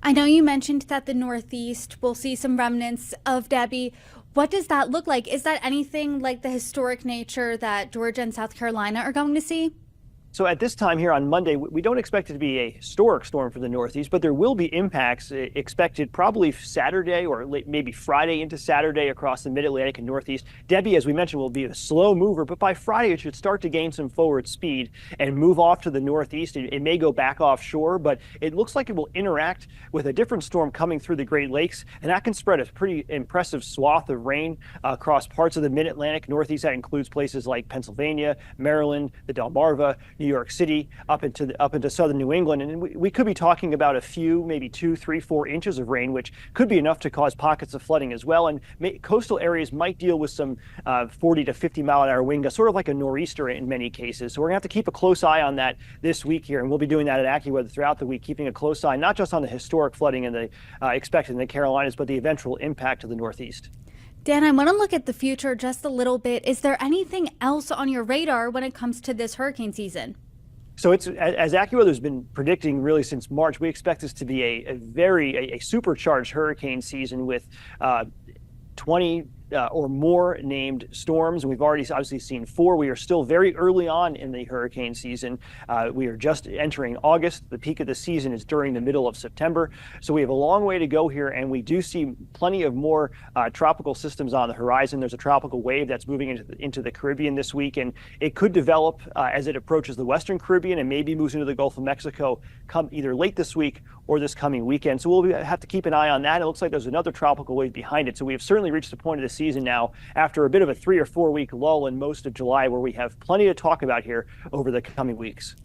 I know you mentioned that the Northeast will see some remnants of Debby. What does that look like? Is that anything like the historic nature that Georgia and South Carolina are going to see? So at this time here on Monday, we don't expect it to be a historic storm for the Northeast, but there will be impacts expected probably Saturday or maybe Friday into Saturday across the Mid-Atlantic and Northeast. Debby, as we mentioned, will be a slow mover, but by Friday it should start to gain some forward speed and move off to the Northeast. It may go back offshore, but it looks like it will interact with a different storm coming through the Great Lakes, and that can spread a pretty impressive swath of rain across parts of the Mid-Atlantic, Northeast. That includes places like Pennsylvania, Maryland, the Delmarva, New York City, up into southern New England, and we could be talking about a few, maybe 2, 3, 4 inches of rain, which could be enough to cause pockets of flooding as well. And coastal areas might deal with some 40 to 50 mile an hour wind gusts, sort of like a nor'easter in many cases. So we're gonna have to keep a close eye on that this week here, and we'll be doing that at AccuWeather throughout the week, keeping a close eye not just on the historic flooding and the expected in the Carolinas, but the eventual impact to the Northeast. Dan, I want to look at the future just a little bit. Is there anything else on your radar when it comes to this hurricane season? So it's, as AccuWeather has been predicting really since March, we expect this to be a supercharged hurricane season with 20 or more named storms. We've already obviously seen 4. We are still very early on in the hurricane season. We are just entering August. The peak of the season is during the middle of September. So we have a long way to go here, and we do see plenty of more tropical systems on the horizon. There's a tropical wave that's moving into the Caribbean this week, and it could develop as it approaches the Western Caribbean and maybe moves into the Gulf of Mexico come either late this week or this coming weekend. So we'll have to keep an eye on that. It looks like there's another tropical wave behind it. So we have certainly reached the point of the season now after a bit of a 3 or 4 week lull in most of July, where we have plenty to talk about here over the coming weeks.